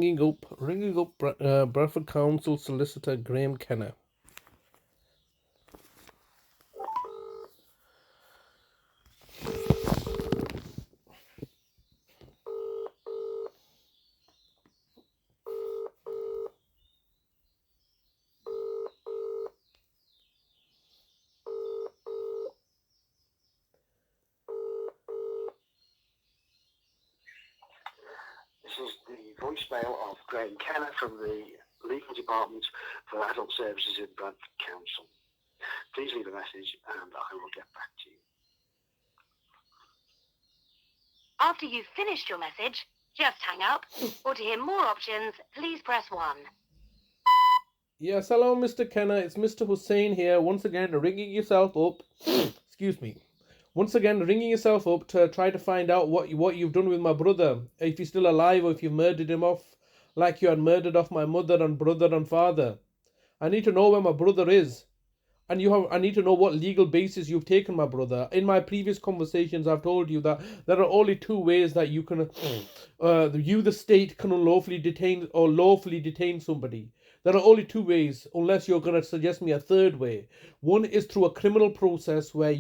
ringing up Bradford Council Solicitor Graeme Kenna. This is the voicemail of Graeme Kenna from the Legal Department for Adult Services in Bradford Council. Please leave a message and I will get back to you. After you've finished your message, just hang up, or to hear more options, please press 1. Yes, hello, Mr. Kenna. It's Mr. Hussain here. Once again, ringing yourself up. Excuse me. Once again, ringing yourself up to try to find out what you've done with my brother. If he's still alive or if you've murdered him off like you had murdered off my mother and brother and father. I need to know where my brother is. And I need to know what legal basis you've taken my brother. In my previous conversations, I've told you that there are only two ways that you can, the state, can unlawfully detain or lawfully detain somebody. There are only two ways, unless you're going to suggest me a third way. One is through a criminal process where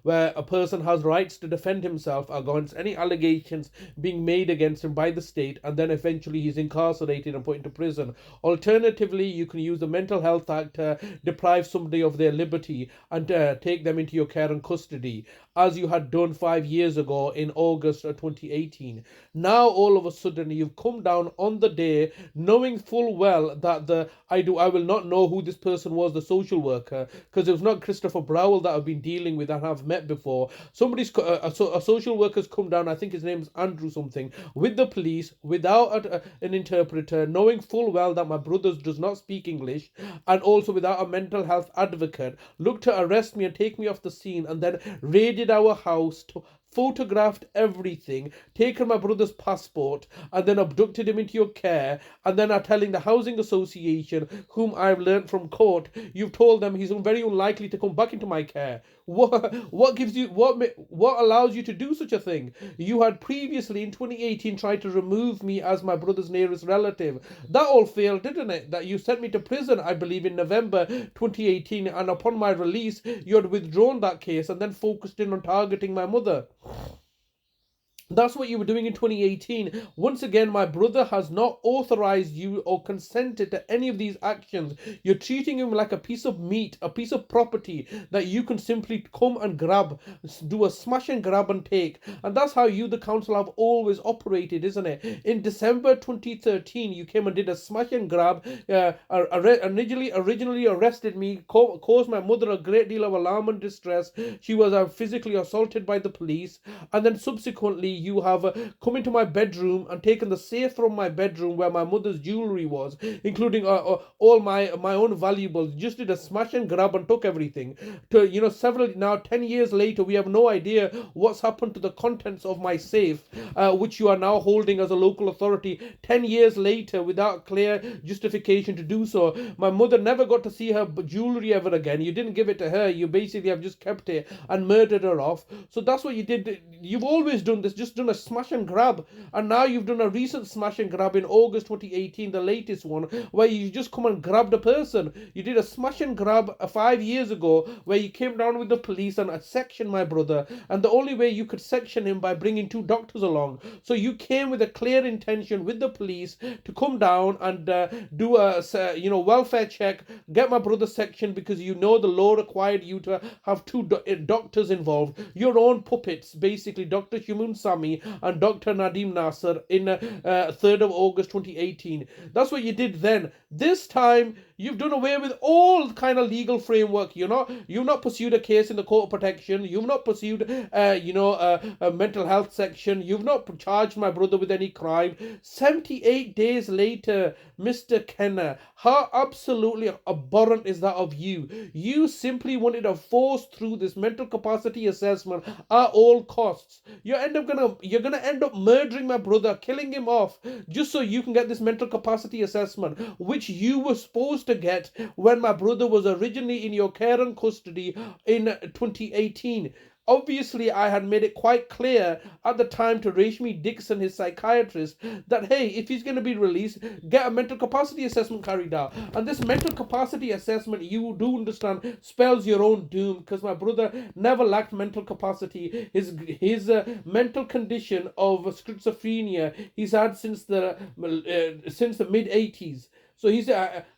a person has rights to defend himself against any allegations being made against him by the state, and then eventually he's incarcerated and put into prison. Alternatively, you can use the Mental Health Act to deprive somebody of their liberty and take them into your care and custody, as you had done 5 years ago in August of 2018. Now, all of a sudden, you've come down on the day knowing full well that I will not know who this person was, the social worker, because it was not Christopher Browell that I've been dealing with and have met before. A social worker's come down, I think his name's Andrew something, with the police without an interpreter, knowing full well that my brother does not speak English, and also without a mental health advocate, looked to arrest me and take me off the scene, and then raided our house, photographed everything, taken my brother's passport, and then abducted him into your care, and then are telling the housing association, whom I've learnt from court, you've told them he's very unlikely to come back into my care. What allows you to do such a thing? You had previously in 2018 tried to remove me as my brother's nearest relative. That all failed, didn't it? That you sent me to prison, I believe, in November 2018, and upon my release, you had withdrawn that case and then focused in on targeting my mother. That's what you were doing in 2018. Once again, my brother has not authorized you or consented to any of these actions. You're treating him like a piece of meat, a piece of property that you can simply come and grab, do a smash and grab and take. And that's how you, the council, have always operated, isn't it? In December 2013, you came and did a smash and grab, originally arrested me, caused my mother a great deal of alarm and distress. She was physically assaulted by the police, and then subsequently you have come into my bedroom and taken the safe from my bedroom where my mother's jewelry was, including all my own valuables. Just did a smash and grab and took everything. Now 10 years later, we have no idea what's happened to the contents of my safe, which you are now holding as a local authority 10 years later without clear justification to do so. My mother never got to see her jewelry ever again. You didn't give it to her. You basically have just kept it and murdered her off. So that's what you did. You've always done this, just done a smash and grab, and now you've done a recent smash and grab in August 2018, the latest one, where you just come and grabbed a person. You did a smash and grab 5 years ago where you came down with the police and sectioned my brother, and the only way you could section him by bringing 2 doctors along. So you came with a clear intention with the police to come down and do a welfare check, get my brother sectioned, because you know the law required you to have 2 doctors involved, your own puppets, basically Dr. Shumun Sami and Dr. Nadim Nasser in 3rd of August 2018. That's what you did then. This time, you've done away with all kind of legal framework. You've not pursued a case in the court of protection. You've not pursued, a mental health section. You've not charged my brother with any crime. 78 days later, Mr. Kenna, how absolutely abhorrent is that of you? You simply wanted to force through this mental capacity assessment at all costs. You're gonna end up murdering my brother, killing him off, just so you can get this mental capacity assessment, which you were supposed to get when my brother was originally in your care and custody in 2018. Obviously, I had made it quite clear at the time to Rashmi Dixon, his psychiatrist, that hey, if he's going to be released, get a mental capacity assessment carried out. And this mental capacity assessment, you do understand, spells your own doom, because my brother never lacked mental capacity. His mental condition of schizophrenia he's had since the mid 80s. So he's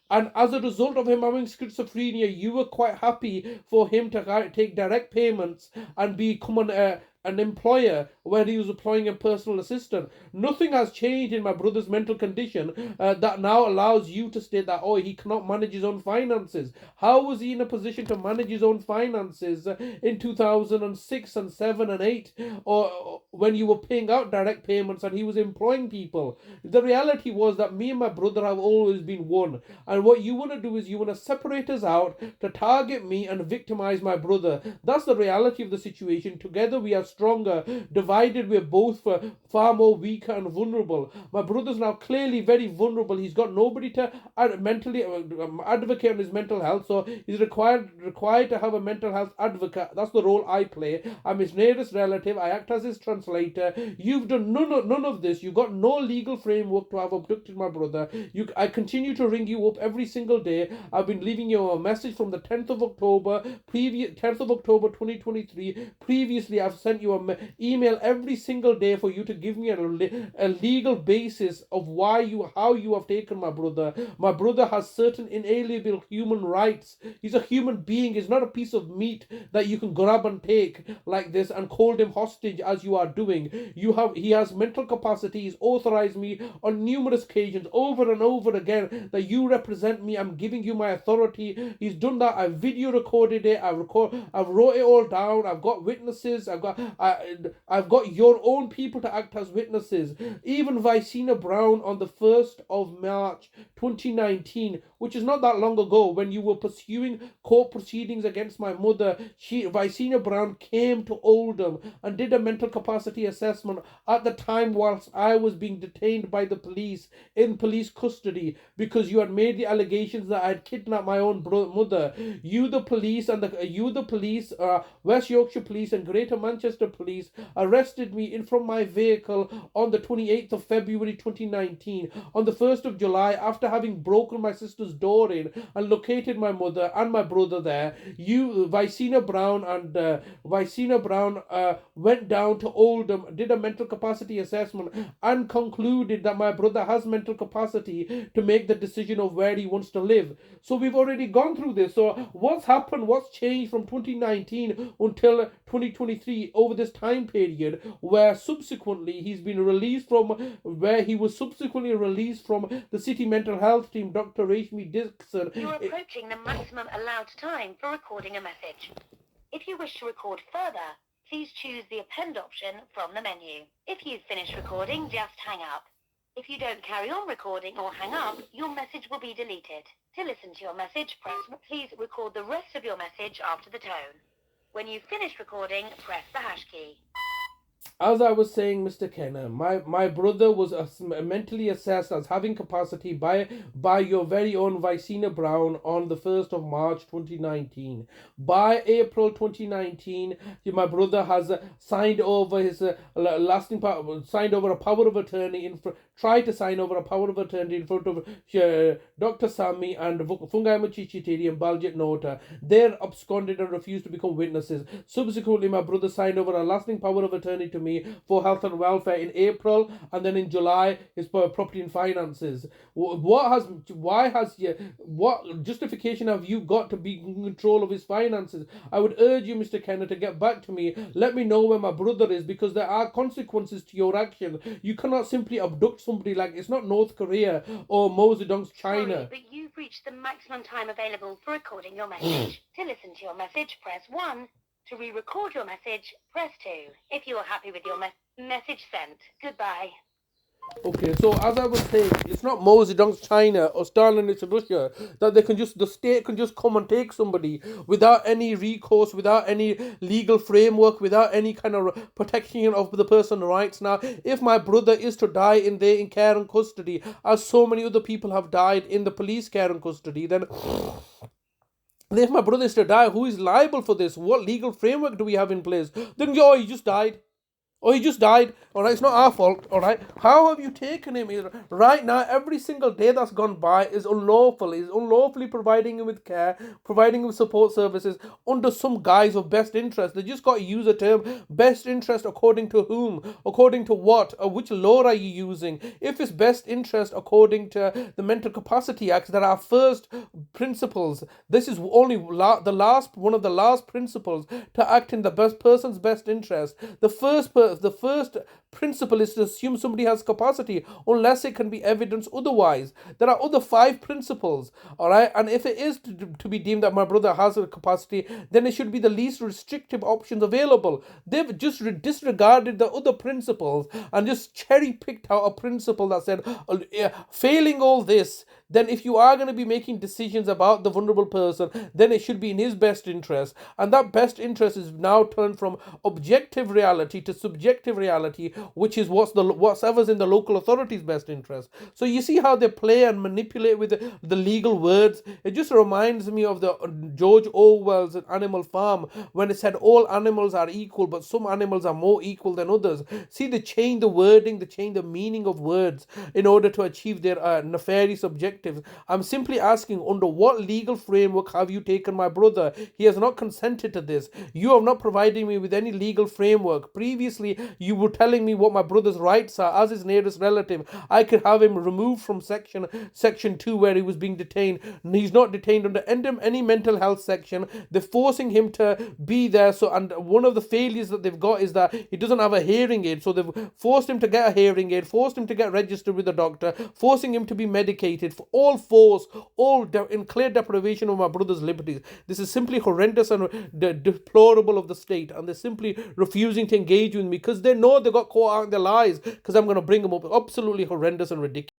and as a result of him having schizophrenia, you were quite happy for him to take direct payments and become an employer where he was employing a personal assistant. Nothing has changed in my brother's mental condition that now allows you to state that, oh, he cannot manage his own finances. How was he in a position to manage his own finances in 2006 and 7 and 8, or when you were paying out direct payments and he was employing people? The reality was that me and my brother have always been one. And what you want to do is you want to separate us out to target me and victimize my brother. That's the reality of the situation. Together we are stronger. Divided we're both far more weaker and vulnerable. My brother's now clearly very vulnerable. He's got nobody to mentally advocate on his mental health, so he's required to have a mental health advocate. That's the role I play. I'm his nearest relative. I act as his translator. You've done none of this. You've got no legal framework to have abducted my brother. I continue to ring you up every single day. I've been leaving you a message from the 10th of October 2023. Previously, I've sent you an email every single day for you to give me a legal basis of how you have taken my brother. My brother has certain inalienable human rights. He's a human being. He's not a piece of meat that you can grab and take like this and hold him hostage as you are doing. He has mental capacity. He's authorized me on numerous occasions over and over again that you represent me. I'm giving you my authority. He's done that. I've video recorded it. I've wrote it all down. I've got witnesses. I've got your own people to act as witnesses. Even Vicina Brown on the 1st of March 2019, which is not that long ago, when you were pursuing court proceedings against my mother, Vicina Brown came to Oldham and did a mental capacity assessment at the time whilst I was being detained by the police in police custody because you had made the allegations that I had kidnapped my own mother. You the police, West Yorkshire Police and Greater Manchester Police arrested me from my vehicle on the 28th of February 2019. On the 1st of July, after having broken my sister's door in and located my mother and my brother there, Vicina Brown went down to Oldham, did a mental capacity assessment and concluded that my brother has mental capacity to make the decision of where he wants to live. So we've already gone through this. So what's happened, what's changed from 2019 until 2023 over this time period where subsequently he was subsequently released from the city mental health team, Dr. Rashmi Dixon. You're approaching the maximum allowed time for recording a message. If you wish to record further, please choose the append option from the menu. If you've finished recording, just hang up. If you don't carry on recording or hang up, your message will be deleted. To listen to your message, please record the rest of your message after the tone. When you've finished recording, press the hash key. As I was saying, Mr. Kenna, my brother was mentally assessed as having capacity by your very own Vicina Brown on the 1st of March 2019. By April 2019, my brother has signed over his signed over a power of attorney tried to sign over a power of attorney in front of Dr. Sami and Fungai Machichitiri and Baljit Nota. They're absconded and refused to become witnesses. Subsequently, my brother signed over a lasting power of attorney to me for health and welfare in April, and then in July his property and finances. What justification have you got to be in control of his finances? I would urge you, Mr. Kenna, to get back to me. Let me know where my brother is, because there are consequences to your actions. You cannot simply abduct somebody like it's not North Korea or Mao Zedong's China. Sorry, but you've reached the maximum time available for recording your message. To listen to your message, press 1. To re-record your message, press 2. If you are happy with your message sent, goodbye. Okay, so as I was saying, it's not Mao Zedong's China or Stalin's Russia that the state can just come and take somebody without any recourse, without any legal framework, without any kind of protection of the person's rights. Now, if my brother is to die in care and custody, as so many other people have died in the police care and custody, then And if my brother is to die, who is liable for this? What legal framework do we have in place? Then, he just died. Oh, he just died. All right, it's not our fault. All right, how have you taken him? Right now, every single day that's gone by is unlawful. Is unlawfully providing him with care, providing him with support services under some guise of best interest. They just got to use a term best interest according to whom, according to what, or which law are you using? If it's best interest according to the Mental Capacity Act, that are first principles. This is only the last one of the last principles to act in the best person's best interest. The first principle is to assume somebody has capacity unless it can be evidence otherwise. There are other 5 principles, all right, and if it is to be deemed that my brother has a capacity, then it should be the least restrictive options available. They've just disregarded the other principles and just cherry picked out a principle that said, failing all this, then if you are going to be making decisions about the vulnerable person, then it should be in his best interest. And that best interest is now turned from objective reality to subjective reality, which is whatever's in the local authority's best interest. So you see how they play and manipulate with the legal words. It just reminds me of the George Orwell's Animal Farm, when it said all animals are equal, but some animals are more equal than others. See, they change the wording, they change the meaning of words in order to achieve their nefarious objectives. I'm simply asking, under what legal framework have you taken my brother? He has not consented to this. You have not provided me with any legal framework. Previously, you were telling me what my brother's rights are as his nearest relative. I could have him removed from section 2 where he was being detained. He's not detained under any mental health section. They're forcing him to be there. And one of the failures that they've got is that he doesn't have a hearing aid. So they've forced him to get a hearing aid, forced him to get registered with a doctor, forcing him to be medicated, for all force, in clear deprivation of my brother's liberties. This is simply horrendous and deplorable of the state, and they're simply refusing to engage with me because they know they got caught out in their lies, because I'm going to bring them up. Absolutely horrendous and ridiculous.